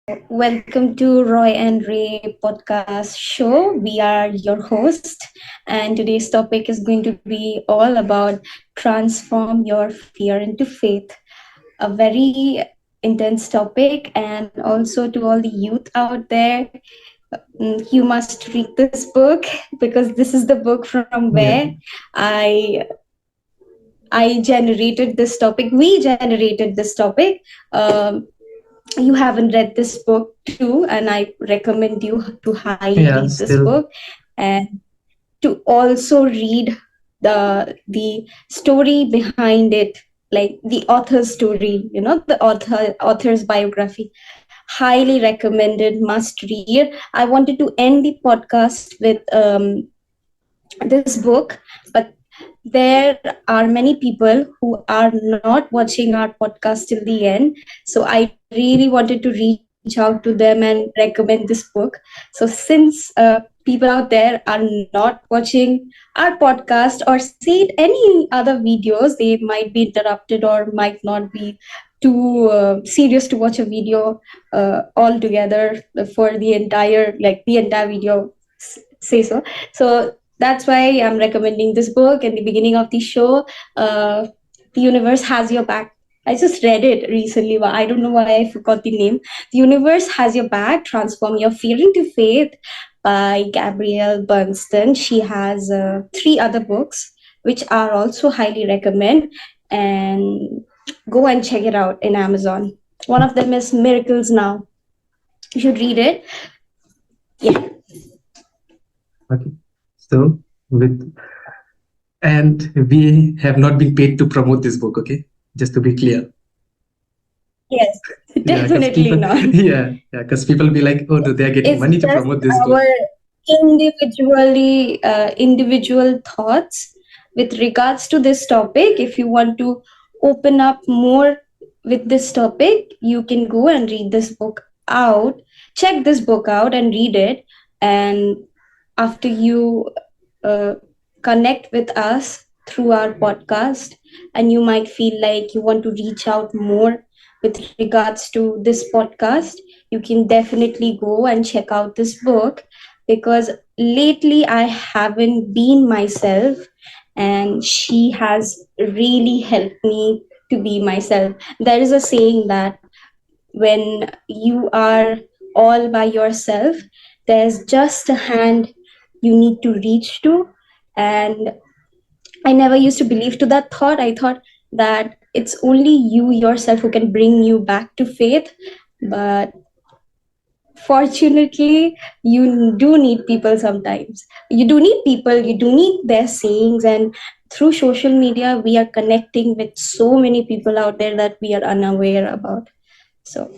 welcome to Roy and Ray podcast show. We are your host, and today's topic is going to be all about transform your fear into faith. A very intense topic, and also to all the youth out there, you must read this book because this is the book from Yeah, where I I generated this topic. We generated this topic. Um, you haven't read this book too, and I recommend you to highly yeah, read this still, book and to also read the story behind it, like the author's story, the author's biography. Highly recommended, must read. I wanted to end the podcast with this book, but there are many people who are not watching our podcast till the end. So I really wanted to reach out to them and recommend this book. So since people out there are not watching our podcast or see any other videos, they might be interrupted or might not be too serious to watch a video altogether for the entire video say so. So that's why I'm recommending this book. In the beginning of the show, the universe has your back. I just read it recently, but I don't know why I forgot the name. The universe has your back. Transform your fear into faith by Gabrielle Bernstein. She has three other books which are also highly recommend, and go and check it out in Amazon. One of them is Miracles Now. You should read it. Yeah. okay. So, with and we have not been paid to promote this book, okay? Just to be clear. Yes, Yeah, because definitely people, not. because people be like, oh, no, they are getting It's money to just promote this book. our individual thoughts with regards to this topic. If you want to open up more with this topic, you can go and read this book out. Check this book out and read it. And after you uh, connect with us through our podcast, and you might feel like you want to reach out more with regards to this podcast, you can definitely go and check out this book, because lately I haven't been myself, and she has really helped me to be myself. There is a saying that when you are all by yourself, there's just a hand you need to reach to. And I never used to believe to that thought. I thought that it's only you yourself who can bring you back to faith. But fortunately, you do need people sometimes. You do need people, you do need their sayings. And through social media, we are connecting with so many people out there that we are unaware about. So,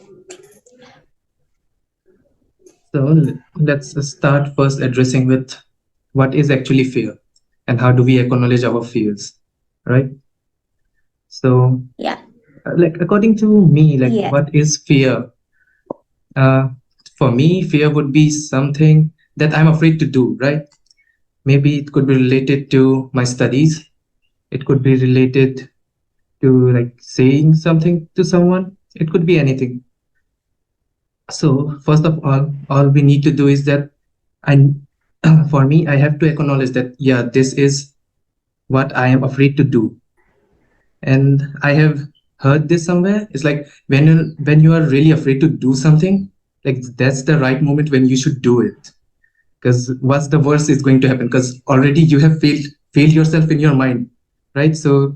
So, let's start first addressing with what is actually fear and how do we acknowledge our fears, right? So, yeah, according to me, yes, what is fear? Uh, for me, fear would be something that I'm afraid to do, right? Maybe it could be related to my studies. It could be related to saying something to someone. It could be anything. So first of all we need to do is that I, for me, I have to acknowledge that yeah, this is what I am afraid to do. And I have heard this somewhere. It's like when you are really afraid to do something, like that's the right moment when you should do it. Because what's the worst is going to happen? Because already you have failed yourself in your mind, right? So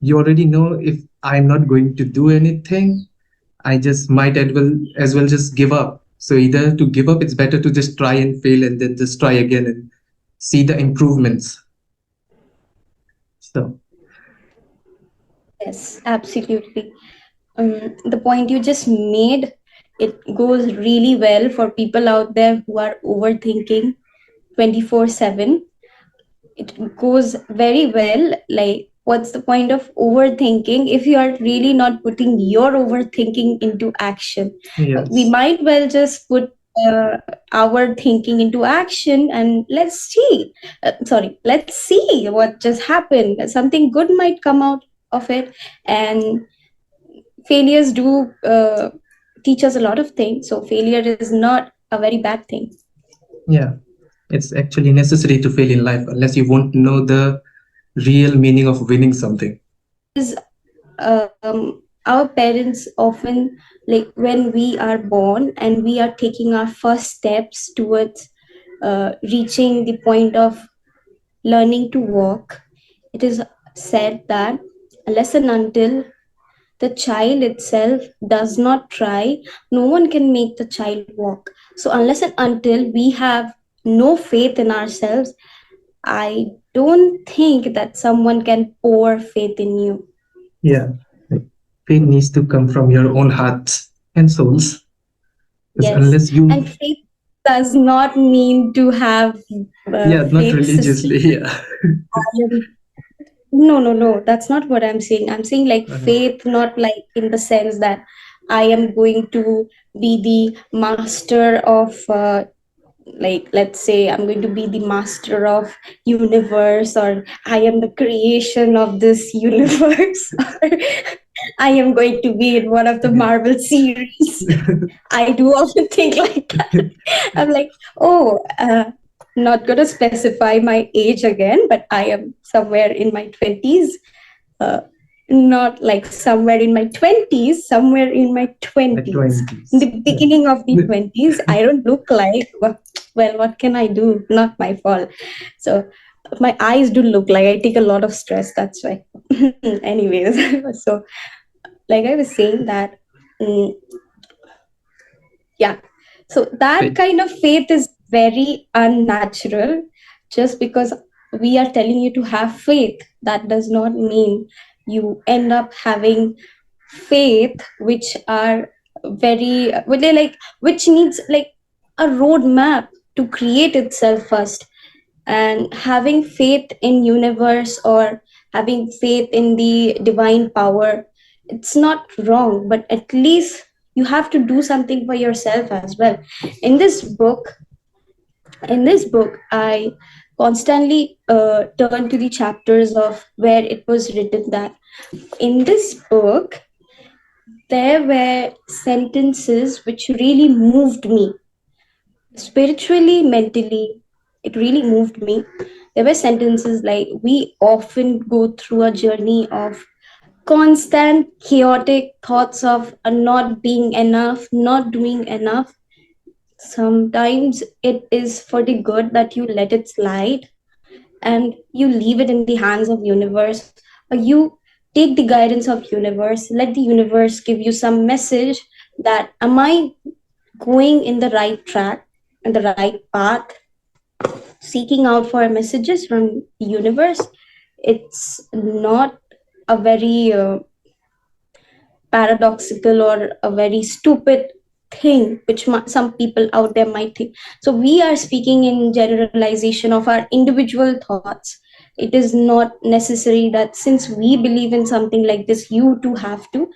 you already know if I'm not going to do anything, I just might as well just give up. So either to give up, it's better to just try and fail and then just try again and see the improvements. So yes, absolutely. The point you just made, it goes really well for people out there who are overthinking 24/7. It goes very well. Like, what's the point of overthinking if you are really not putting your overthinking into action? We yes, might well just put our thinking into action, and let's see what just happened. Something good might come out of it. And failures do teach us a lot of things. So failure is not a very bad thing. Yeah, it's actually necessary to fail in life, unless you won't know the real meaning of winning something. Because our parents often, like when we are born and we are taking our first steps towards reaching the point of learning to walk, it is said that unless and until the child itself does not try, no one can make the child walk. So unless and until we have no faith in ourselves, I don't think that someone can pour faith in you. Yeah, like faith needs to come from your own hearts and souls. Because Yes, unless you, and faith does not mean to have yeah, not faith system. religiously, yeah. No, no, no. That's not what I'm saying. I'm saying like Uh-huh. faith, not like in the sense that I am going to be the master of, like, let's say I'm going to be the master of universe, or I am the creation of this universe, or I am going to be in one of the Okay. Marvel series. I do often think like that. I'm like, oh, not gonna specify my age again, but I am somewhere in my 20s. Uh, Not like somewhere in my 20s, somewhere in my Like 20s. In 20s. the Yeah. beginning of the 20s, I don't look like, well, what can I do? Not my fault. So my eyes do look like I take a lot of stress. That's why. Anyways, so like I was saying that, mm, yeah, so that Faith. kind of faith is very unnatural. Just because we are telling you to have faith, that does not mean you end up having faith which are very, well, they like, which needs like a roadmap to create itself first. And having faith in universe, or having faith in the divine power, it's not wrong, but at least you have to do something for yourself as well. in this book in this book, I constantly turn to the chapters of where it was written that in this book there were sentences which really moved me spiritually, mentally. It really moved me. There were sentences like, we often go through a journey of constant chaotic thoughts of not being enough, not doing enough. Sometimes it is for the good that you let it slide and you leave it in the hands of universe, or you take the guidance of universe, let the universe give you some message that, am I going in the right track, in the right path, seeking out for messages from the universe. It's not a very paradoxical or a very stupid thing which some people out there might think. So we are speaking in generalization of our individual thoughts. It is not necessary that since we believe in something like this, you too have to.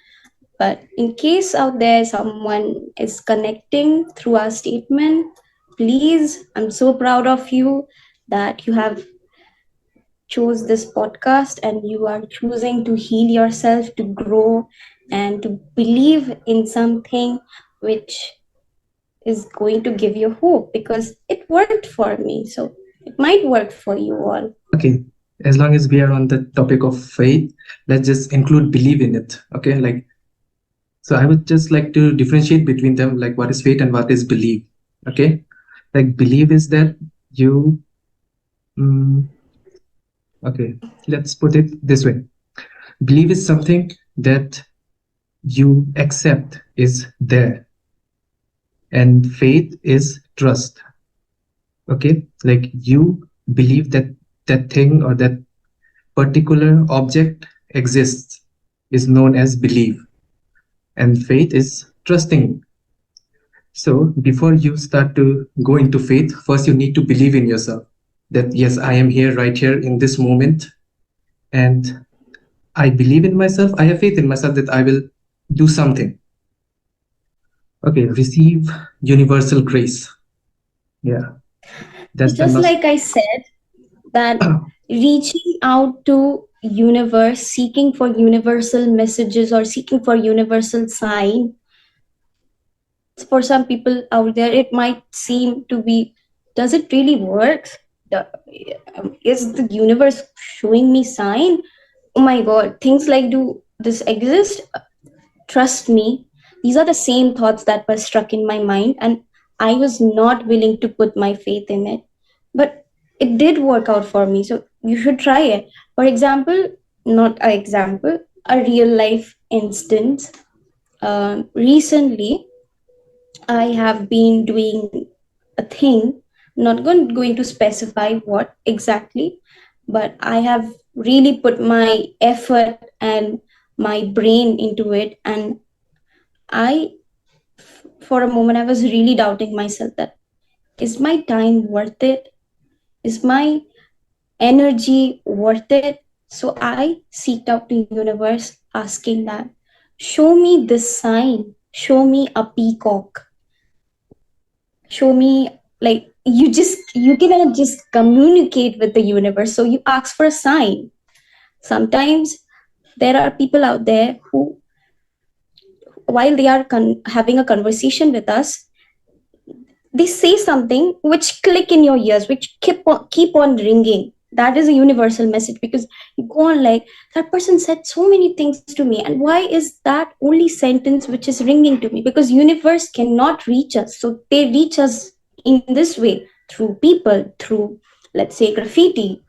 But in case out there someone is connecting through our statement, please, I'm so proud of you that you have chose this podcast and you are choosing to heal yourself, to grow, and to believe in something which is going to give you hope, because it worked for me. So it might work for you all. Okay. As long as we are on the topic of faith, let's just include believe in it. Okay. Like, so I would just like to differentiate between them, like what is faith and what is belief. Okay. Like believe is that you, mm, okay, let's put it this way. Belief is something that you accept is there, and faith is trust. Okay. Like you believe that that thing or that particular object exists is known as belief, and faith is trusting. So before you start to go into faith, first you need to believe in yourself that yes, I am here right here in this moment, and I believe in myself. I have faith in myself that I will do something. Okay, receive universal grace. Yeah, So that's the just must. like I said, that reaching out to universe, seeking for universal messages or seeking for universal sign, for some people out there it might seem to be, does it really work? The- is the universe showing me sign? Oh my god, things like, do this exist? Trust me, these are the same thoughts that were struck in my mind, and I was not willing to put my faith in it. But it did work out for me, so you should try it. For example, not an example, a real life instance. Recently, I have been doing a thing, going to specify what exactly, but I have really put my effort and my brain into it. And I, for a moment, I was really doubting myself that, is my time worth it? Is my energy worth it? So I seeked out the universe asking that, show me this sign, show me a peacock, show me, like, you cannot just communicate with the universe, so you ask for a sign. Sometimes there are people out there who, while they are having a conversation with us, they say something which click in your ears, which keep on ringing. That is a universal message, because you go on like, that person said so many things to me, and why is that only sentence which is ringing to me? Because universe cannot reach us, so they reach us in this way, through people, through, let's say, graffiti,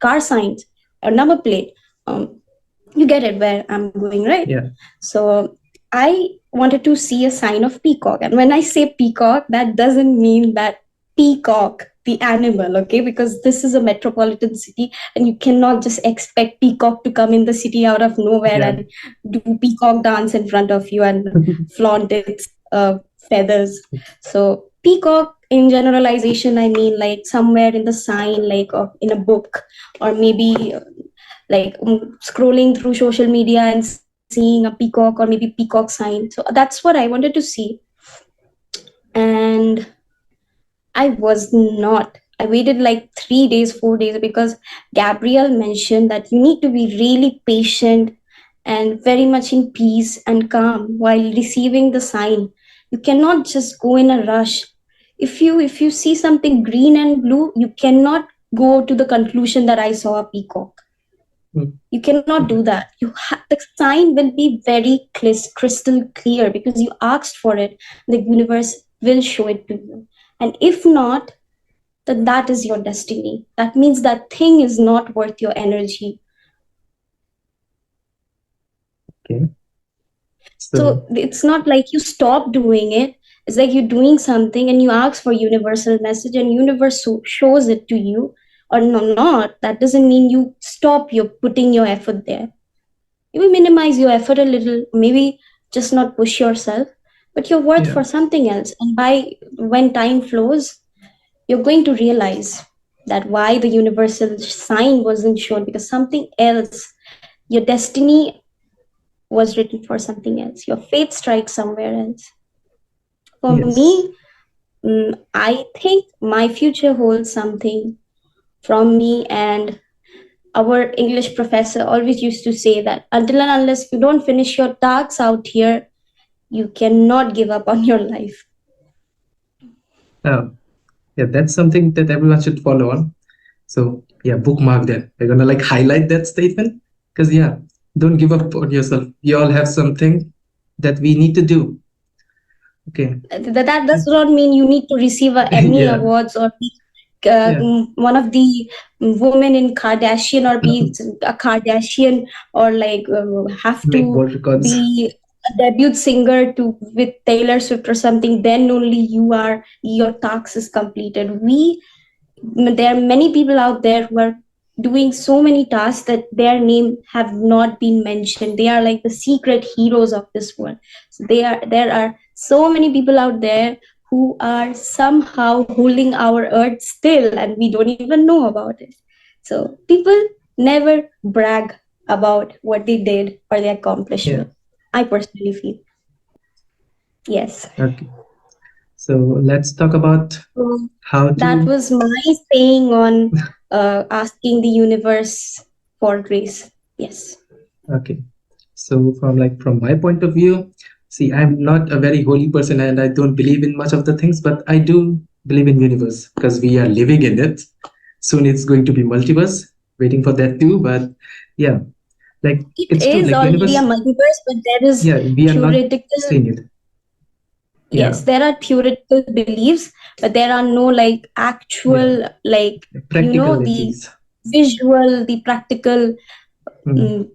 car signs, or number plate. You get it where I'm going, right? Yeah. So I wanted to see a sign of peacock. And when I say peacock, that doesn't mean that peacock, the animal, okay? Because this is a metropolitan city, and you cannot just expect peacock to come in the city out of nowhere Yeah. and do peacock dance in front of you and flaunt its feathers. So peacock, in generalization, I mean like somewhere in the sign, like in a book, or maybe like scrolling through social media and seeing a peacock or maybe peacock sign. So that's what I wanted to see. And I was not. I waited like 3 days, 4 days, because Gabrielle mentioned that you need to be really patient and very much in peace and calm while receiving the sign. You cannot just go in a rush. If you see something green and blue, you cannot go to the conclusion that I saw a peacock. Mm. You cannot do that. The sign will be very crystal clear, because you asked for it. The universe will show it to you. And if not, then that is your destiny. That means that thing is not worth your energy. Okay. So So it's not like you stop doing it. It's like you're doing something and you ask for universal message, and universe shows it to you, or no, not. That doesn't mean you stop your putting your effort there. You will minimize your effort a little, maybe just not push yourself, but you're worth yeah. for something else. And by when time flows, you're going to realize that why the universal sign wasn't shown, because something else, your destiny was written for something else. Your fate strikes somewhere else. For Yes. me, I think my future holds something from me. And our English professor always used to say that until and unless you don't finish your tasks out here, you cannot give up on your life. Yeah, that's something that everyone should follow on. So yeah, bookmark that. We're gonna like highlight that statement because yeah, don't give up on yourself. You all have something that we need to do. Okay. That does not mean you need to receive a Emmy Yeah. awards or be Yeah. one of the women in Kardashian, or be a Kardashian, or like have Make to world records. be a debut singer to with Taylor Swift or something. Then only your task is completed. There are many people out there who are doing so many tasks that their name have not been mentioned. They are like the secret heroes of this world. So there are so many people out there who are somehow holding our earth still, and we don't even know about it. So people never brag about what they did or their Yeah. accomplishment, I personally feel. Yes. Okay. So let's talk about So how that to. was my saying on asking the universe for grace. Yes. Okay. So from like from my point of view, See, I'm not a very holy person and I don't believe in much of the things, but I do believe in universe because we are living in it. Soon it's going to be multiverse, waiting for that too. But yeah, like It it's true. is Like already a universe, multiverse, but there is yeah, we are not theoretical, seeing it. yes, Yeah, there are theoretical beliefs, but there are no like yeah, actual, like, the practicalities. visual, the practical Hmm. mm,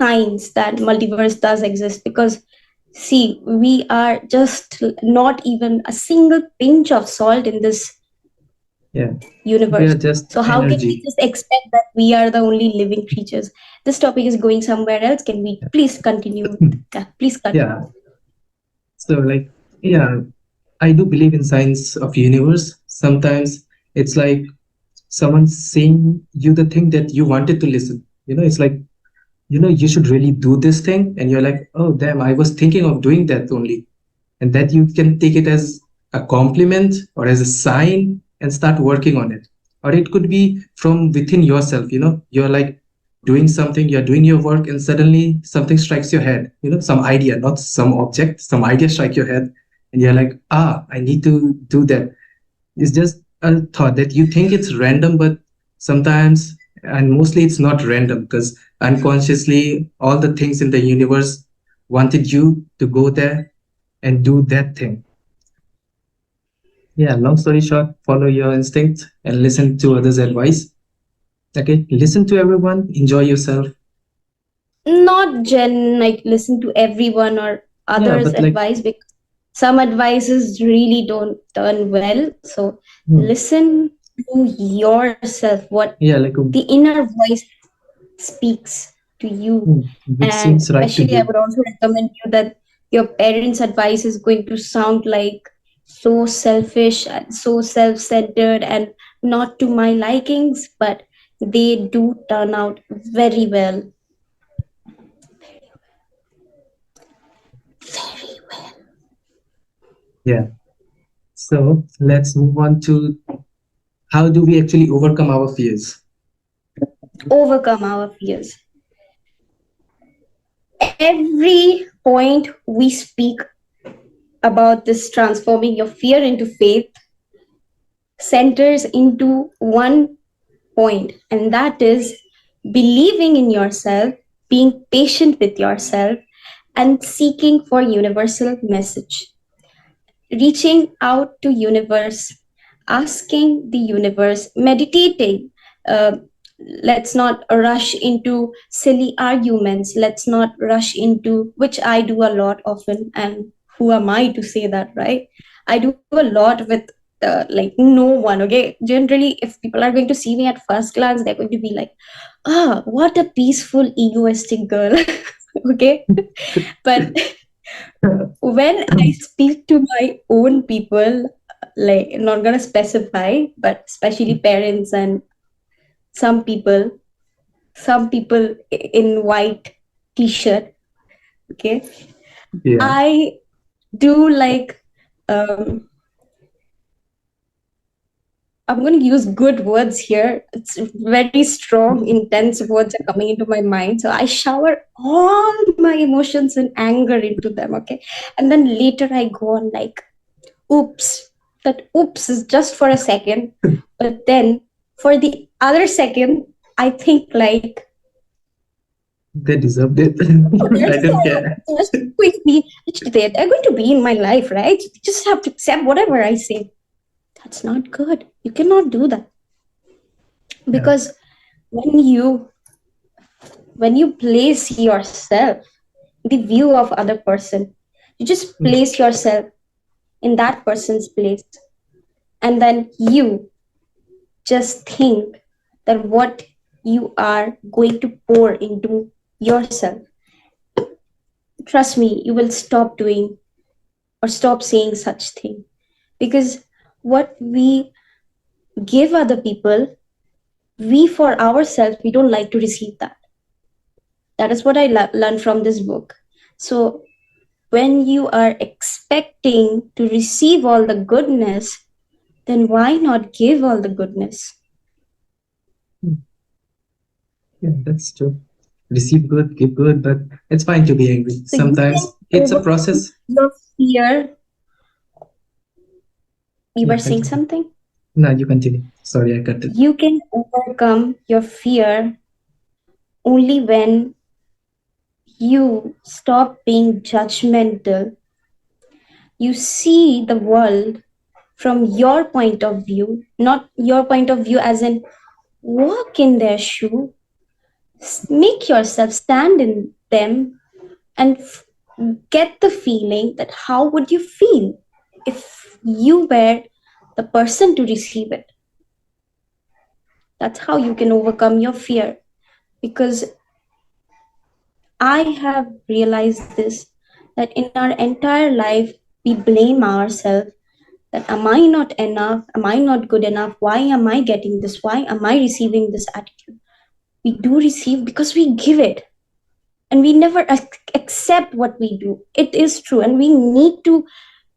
signs that multiverse does exist. Because see, we are just not even a single pinch of salt in this Yeah, we universe. are just So how can we energy. just expect that we are the only living creatures? This topic is going somewhere else. Can we please continue? Yeah, please continue. Yeah. So like yeah, I do believe in science of universe. Sometimes it's like someone saying you the thing that you wanted to listen. It's like, you should really do this thing, and you're like, oh damn, I was thinking of doing that only. And that you can take it as a compliment or as a sign and start working on it. Or it could be from within yourself. You're like doing something, you're doing your work, and suddenly something strikes your head. Some idea, not some object, some idea strike your head, and you're like, I need to do that. It's just a thought that you think it's random, but sometimes and mostly it's not random because unconsciously all the things in the universe wanted you to go there and do that thing. Yeah, long story short, follow your instinct and listen to others' advice. Okay, listen to everyone, enjoy yourself. Not like listen to everyone or Yeah, others' but like, advice, because some advices really don't turn well. So hmm, listen to yourself, what yeah, like, the inner voice speaks to you. which And seems right to especially, I you. would also recommend you that your parents' advice is going to sound like so selfish and so self centered and not to my likings, but they do turn out very well. Yeah. So let's move on to how do we actually overcome our fears? Overcome our fears. Every point we speak about this transforming your fear into faith centers into one point, and that is believing in yourself, being patient with yourself, and seeking for universal message, reaching out to universe, asking the universe, meditating. uh, let's not rush into silly arguments, let's not rush into, which I do a lot often, and who am I to say that, right? I do a lot with like no one. Okay, generally if people are going to see me at first glance, they're going to be like, ah, what a peaceful egoistic girl. Okay, but when I speak to my own people, like not gonna specify, but especially parents and some people, in white t-shirt, okay, Yeah, I do like, um, I'm going to use good words here. It's very strong, intense words are coming into my mind. So I shower all my emotions and anger into them, okay? And then later I go on like, oops, that oops is just for a second, but then for the other second I think like, they deserved it. oh, I don't care. they're just going to be, they're going to be in my life, right? You just have to accept whatever I say. That's not good. You cannot do that, Yeah. because when you place yourself in the view of other person, you just Mm, place yourself in that person's place, and then you just think that what you are going to pour into yourself, trust me, you will stop doing or stop saying such thing. Because what we give other people, we for ourselves, we don't like to receive that. That is what I learned from this book. So when you are expecting to receive all the goodness, then why not give all the goodness? mm, yeah, that's true. receive good, give good, but it's fine to be angry. So you can Sometimes it's a overcome process. your fear. You Yeah, were saying continue. something? No, you continue. Sorry, I cut it. You can overcome your fear only when you stop being judgmental. You see the world from your point of view, not your point of view as in walk in their shoe, make yourself stand in them, and get the feeling that how would you feel if you were the person to receive it. That's how you can overcome your fear. Because I have realized this, that in our entire life we blame ourselves, that am I not enough, am I not good enough, why am I getting this, why am I receiving this attitude. We do receive because we give it, and we never accept what we do. It is true, and we need to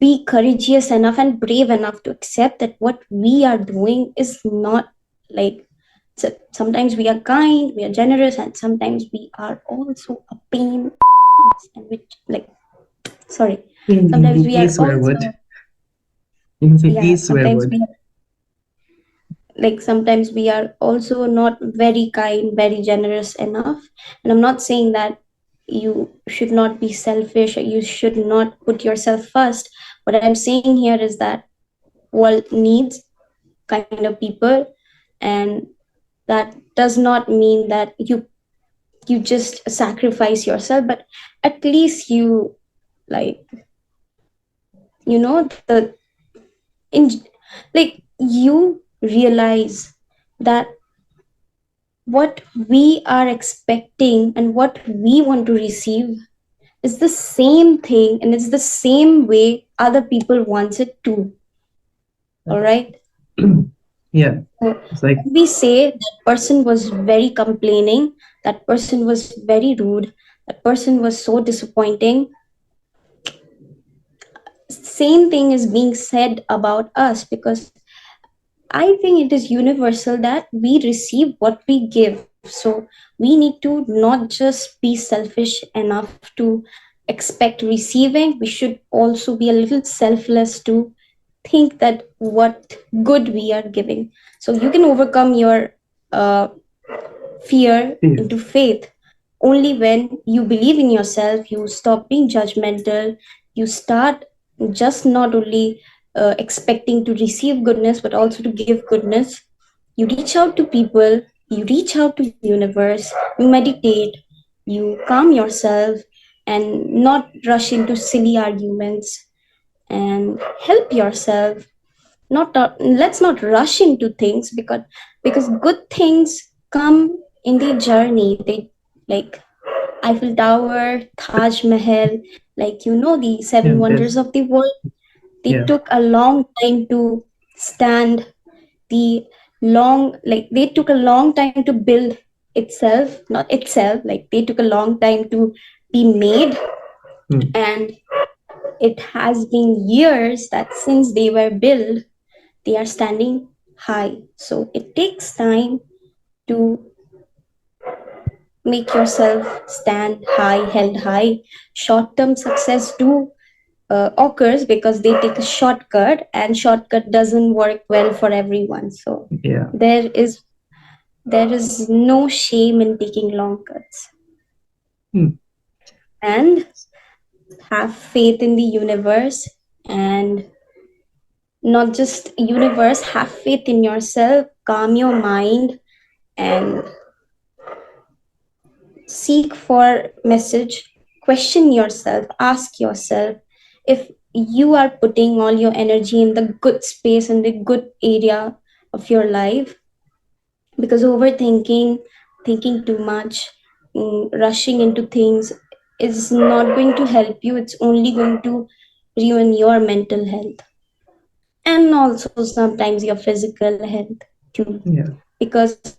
be courageous enough and brave enough to accept that what we are doing is not like, so sometimes we are kind, we are generous, and sometimes we are also a pain, and which like, sorry, sometimes we A are swear word. also, You can say a yeah, swear sometimes word. we are, like sometimes we are also not very kind, very generous enough. And I'm not saying that you should not be selfish or you should not put yourself first. What I'm saying here is that world needs kind of people, and that does not mean that you just sacrifice yourself, but at least you, like, the in like you realize that what we are expecting and what we want to receive is the same thing, and it's the same way other people wants it too. All right. Yeah, So it's like, when we say that person was very complaining, that person was very rude, that person was so disappointing, same thing is being said about us, because I think it is universal that we receive what we give. So we need to not just be selfish enough to expect receiving. We should also be a little selfless to think that what good we are giving. So you can overcome your uh, fear fear. into faith only when you believe in yourself, you stop being judgmental, you start just not only expecting to receive goodness but also to give goodness. You reach out to people, you reach out to universe, you meditate, you calm yourself, and not rush into silly arguments, and help yourself. Not let's not rush into things, because good things come in the journey. They, like Eiffel Tower, Taj Mahal, like the Yeah, seven wonders there's, of the world. They yeah, took a long time to stand. The they took a long time to build itself, not itself. Like they took a long time to be made, mm, and it has been years that since they were built, they are standing high. So it takes time to make yourself stand high, held high. Short term success do occurs because they take a shortcut, and shortcut doesn't work well for everyone. So yeah, there is there is no shame in taking long cuts, mm, and have faith in the universe, and not just universe, have faith in yourself, calm your mind, and seek for message, question yourself, ask yourself if you are putting all your energy in the good space and the good area of your life. Because overthinking, thinking too much, rushing into things is not going to help you. It's only going to ruin your mental health, and also sometimes your physical health too. yeah, Because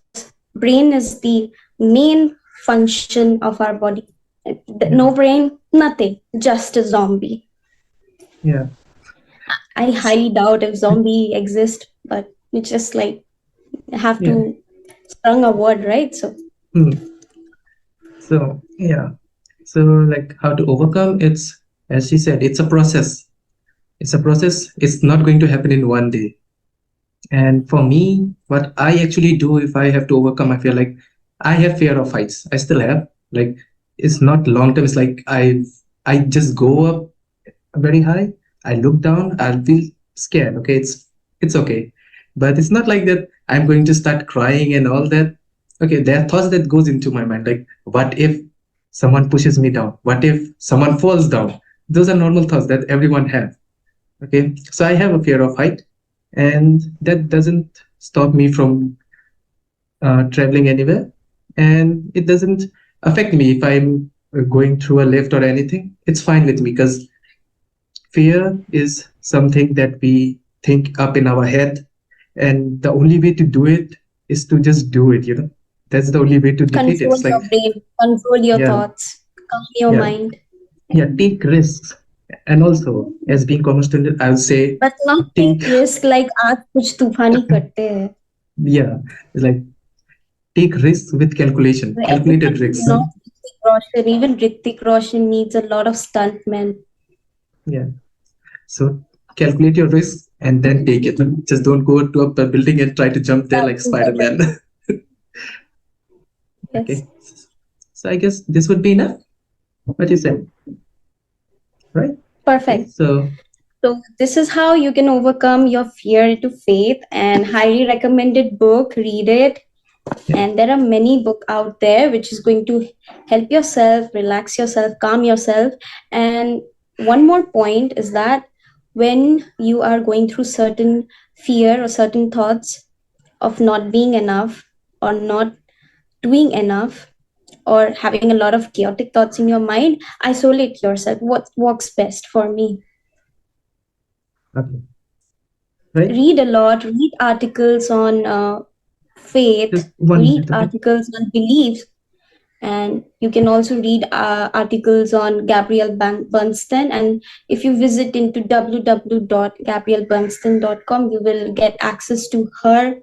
brain is the main function of our body. No yeah, brain, nothing, just a zombie. yeah, I highly doubt if zombie exist, but it's just like have yeah. to strung a word, right? So Mm. So yeah. So like how to overcome, it's as she said, it's a process. It's a process. It's not going to happen in one day. And for me, what I actually do if I have to overcome, I feel like I have fear of heights. I still have. Like it's not long term. It's like I just go up very high. I look down. I'll feel scared. Okay, it's okay, but it's not like that. I'm going to start crying and all that. Okay, there are thoughts that goes into my mind. Like, what if someone pushes me down? What if someone falls down? Those are normal thoughts that everyone have. Okay, so I have a fear of height, and that doesn't stop me from traveling anywhere, and it doesn't affect me if I'm going through a lift or anything. It's fine with me because fear is something that we think up in our head, and the only way to do it is to just do it. That's the only way to defeat it. Control It's your like, brain, control your yeah, thoughts, calm your yeah, mind. yeah. Take risks, and also as being common student, I'll say But not take, take risk like आज कुछ तूफानी करते हैं. yeah, it's like take risks with calculation, calculated Everybody, risks. not Hrithik Roshan. Even Hrithik Roshan needs a lot of stuntmen. Yeah. So calculate your risks and then take it. Just don't go to a building and try to jump there like That's better. Spider-Man. Yes. Okay. So I guess this would be enough. What you said, right? Okay. Perfect. So So this is how you can overcome your fear to faith, and highly recommended book. Read it. yeah. And there are many book out there which is going to help yourself, relax yourself, calm yourself. And one more point is that when you are going through certain fear or certain thoughts of not being enough or not doing enough or having a lot of chaotic thoughts in your mind, isolate yourself. What works best for me? Okay. Right. Read a lot, read articles on faith, Just 1 minute. read Okay. articles on beliefs, and you can also read articles on Gabrielle Bernstein. And if you visit into www.gabriellebernstein.com, you will get access to her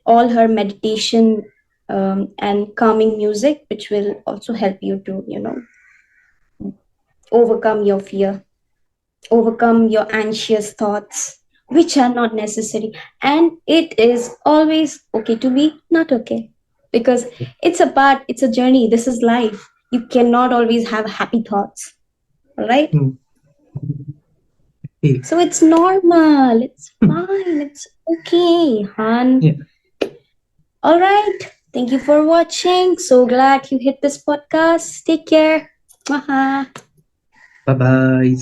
all her meditation and calming music, which will also help you to overcome your fear, overcome your anxious thoughts, which are not necessary. And it is always okay to be not okay, because it's a part, it's a journey. This is life. You cannot always have happy thoughts, all right? Hmm. Okay. So it's normal, it's fine, it's okay, Han. Yeah. All right. Thank you for watching. So glad you hit this podcast. Take care. Maha. Bye bye.